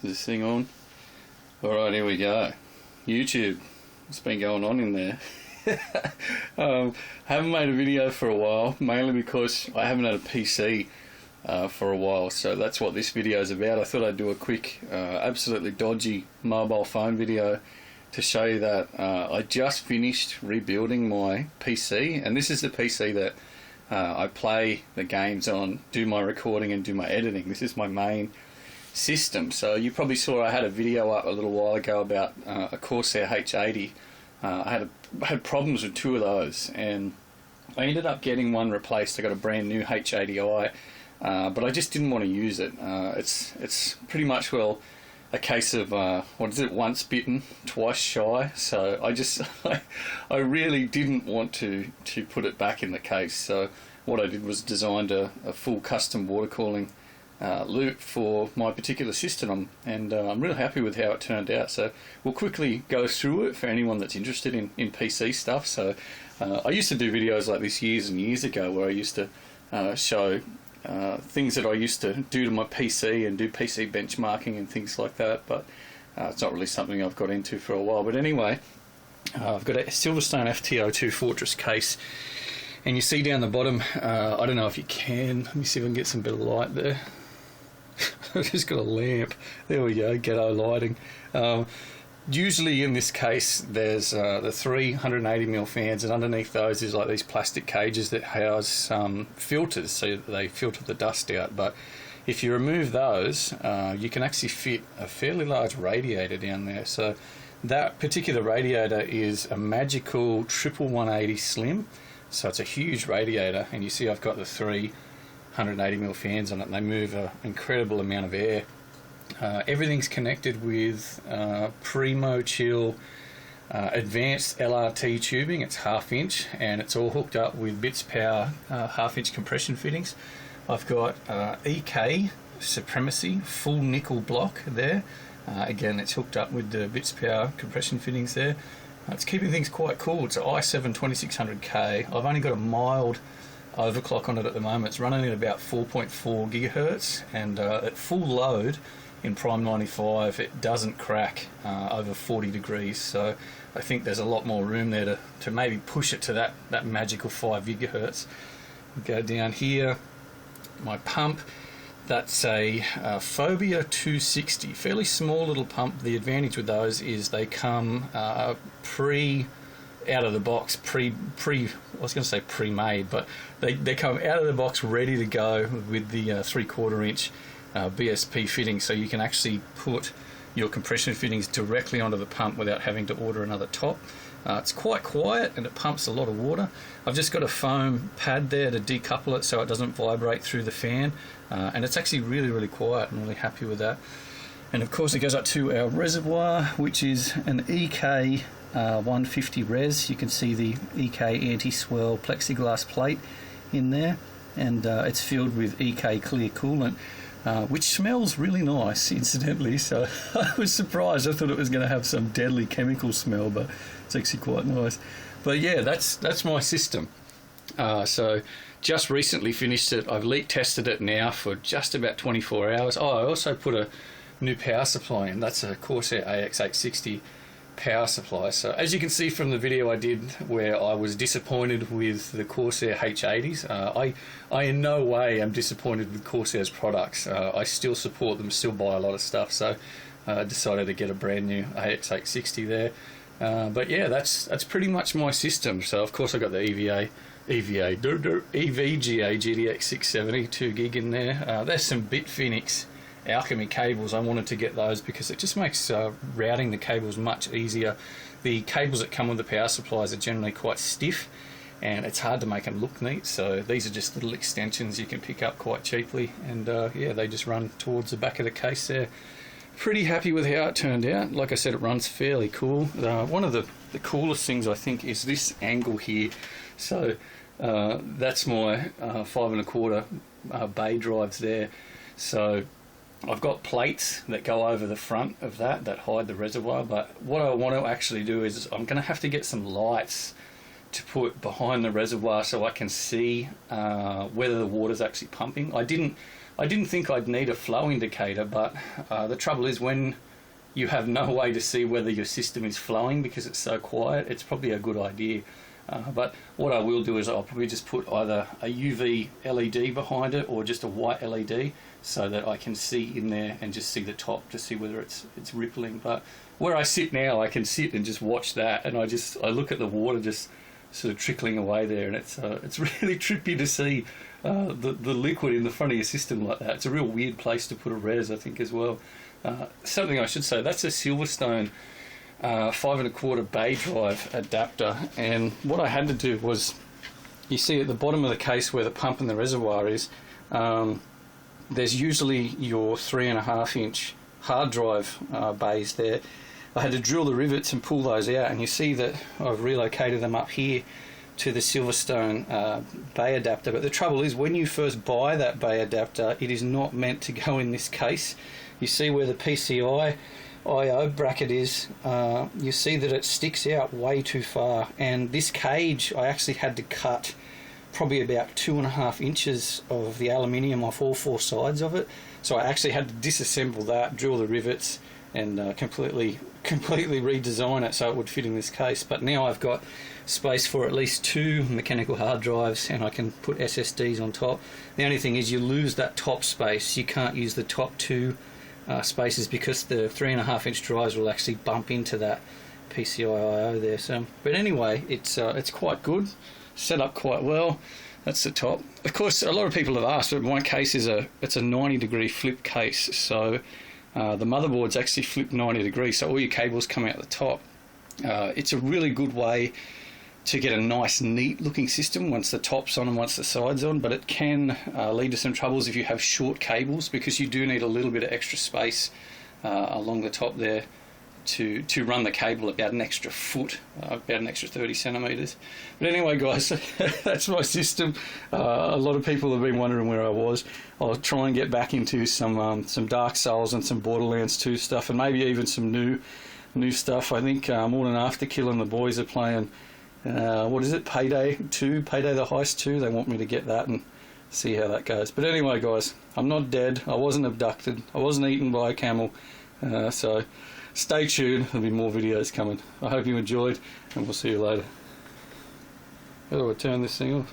Is this thing on? Alright, here we go. YouTube. What's been going on in there? Haven't made a video for a while, mainly because I haven't had a PC for a while, so that's what this video is about. I thought I'd do a quick, absolutely dodgy mobile phone video to show you that I just finished rebuilding my PC, and this is the PC that I play the games on, do my recording and do my editing. This is my main system. So you probably saw I had a video up a little while ago about a Corsair H80. I had problems with two of those, and I ended up getting one replaced. I got a brand new H80i, but I just didn't want to use it. It's pretty much, well, a case of what is it, once bitten, twice shy. So I really didn't want to put it back in the case. So what I did was designed a full custom water cooling loop for my particular system, and I'm really happy with how it turned out. So we'll quickly go through it for anyone that's interested in PC stuff. So I used to do videos like this years and years ago, where I used to show things that I used to do to my PC and do PC benchmarking and things like that, but it's not really something I've got into for a while. But anyway, I've got a Silverstone FT02 Fortress case, and you see down the bottom, I don't know if you can, let me see if I can get some better light there. I've just got a lamp. There we go, ghetto lighting. Usually in this case there's the 380mm fans, and underneath those is like these plastic cages that house filters, so that they filter the dust out. But if you remove those, you can actually fit a fairly large radiator down there. So that particular radiator is a Magical Triple 180 Slim. So it's a huge radiator, and you see I've got the 380mm fans on it, and they move an incredible amount of air. Everything's connected with Primo Chill advanced LRT tubing. It's 1/2 inch, and it's all hooked up with Bits Power 1/2 inch compression fittings. I've got EK Supremacy full nickel block there. Again, it's hooked up with the Bits Power compression fittings there. It's keeping things quite cool. It's an i7 2600K. I've only got a mild overclock on it at the moment. It's running at about 4.4 gigahertz, and at full load in Prime 95 it doesn't crack over 40 degrees. So I think there's a lot more room there to maybe push it to that magical 5 gigahertz. Go down here, my pump. That's a Phobia 260, fairly small little pump. The advantage with those is they come out of the box, I was going to say pre-made, but they come out of the box ready to go with the 3/4 inch BSP fitting, so you can actually put your compression fittings directly onto the pump without having to order another top. It's quite quiet, and it pumps a lot of water. I've just got a foam pad there to decouple it so it doesn't vibrate through the fan, and it's actually really, really quiet. I'm really happy with that. And of course it goes up to our reservoir, which is an EK 150 res. You can see the EK anti-swirl plexiglass plate in there, and it's filled with EK clear coolant, which smells really nice, incidentally. So I was surprised. I thought it was going to have some deadly chemical smell, but it's actually quite nice. But yeah, that's my system. So just recently finished it. I've leak tested it now for just about 24 hours. Oh, I also put a new power supply in. That's a Corsair AX860 power supply. So as you can see from the video I did where I was disappointed with the Corsair H80s, I in no way am disappointed with Corsair's products. I still support them, still buy a lot of stuff, so I decided to get a brand new AX860 there. But yeah, that's pretty much my system. So of course I got the EVGA GTX 670 2 gig in there. There's some Bitfinex Alchemy cables. I wanted to get those because it just makes routing the cables much easier. The cables that come with the power supplies are generally quite stiff, and it's hard to make them look neat, so these are just little extensions you can pick up quite cheaply, and yeah, they just run towards the back of the case there. Pretty happy with how it turned out. Like I said, it runs fairly cool. One of the coolest things I think is this angle here. So that's my 5 1/4 bay drives there. So I've got plates that go over the front of that hide the reservoir, but what I want to actually do is I'm going to have to get some lights to put behind the reservoir so I can see whether the water's actually pumping. I didn't I didn't think I'd need a flow indicator, but the trouble is when you have no way to see whether your system is flowing because it's so quiet, it's probably a good idea. But what I will do is I'll probably just put either a UV LED behind it or just a white LED so that I can see in there and just see the top to see whether it's rippling. But where I sit now, I can sit and just watch that, and I look at the water just sort of trickling away there, and it's really trippy to see the liquid in the front of your system like that. It's a real weird place to put a res, I think, as well. Something I should say, that's a Silverstone 5 1/4 bay drive adapter, and what I had to do was, you see at the bottom of the case where the pump and the reservoir is, there's usually your 3.5 inch hard drive bays there. I had to drill the rivets and pull those out, and you see that I've relocated them up here to the Silverstone bay adapter. But the trouble is, when you first buy that bay adapter, it is not meant to go in this case. You see where the PCI IO bracket is, you see that it sticks out way too far, and this cage I actually had to cut probably about 2.5 inches of the aluminium off all 4 sides of it. So I actually had to disassemble that, drill the rivets, and completely redesign it so it would fit in this case. But now I've got space for at least 2 mechanical hard drives, and I can put SSDs on top. The only thing is you lose that top space. You can't use the top 2 spaces because the 3.5 inch drives will actually bump into that PCI IO there. So, but anyway, it's quite good, set up quite well. That's the top. Of course, a lot of people have asked, but my case is it's a 90-degree flip case, so the motherboard's actually flipped 90 degrees, so all your cables come out the top. It's a really good way to get a nice, neat looking system once the top's on and once the side's on, but it can lead to some troubles if you have short cables, because you do need a little bit of extra space along the top there to run the cable about an extra foot, about an extra 30 centimetres. But anyway, guys, that's my system. A lot of people have been wondering where I was. I'll try and get back into some Dark Souls and some Borderlands 2 stuff, and maybe even some new stuff. I think Morning After Kill and the boys are playing, what is it, Payday 2, Payday the Heist 2. They want me to get that and see how that goes. But anyway, guys, I'm not dead. I wasn't abducted. I wasn't eaten by a camel. So stay tuned. There'll be more videos coming. I hope you enjoyed, and we'll see you later. How do I turn this thing off?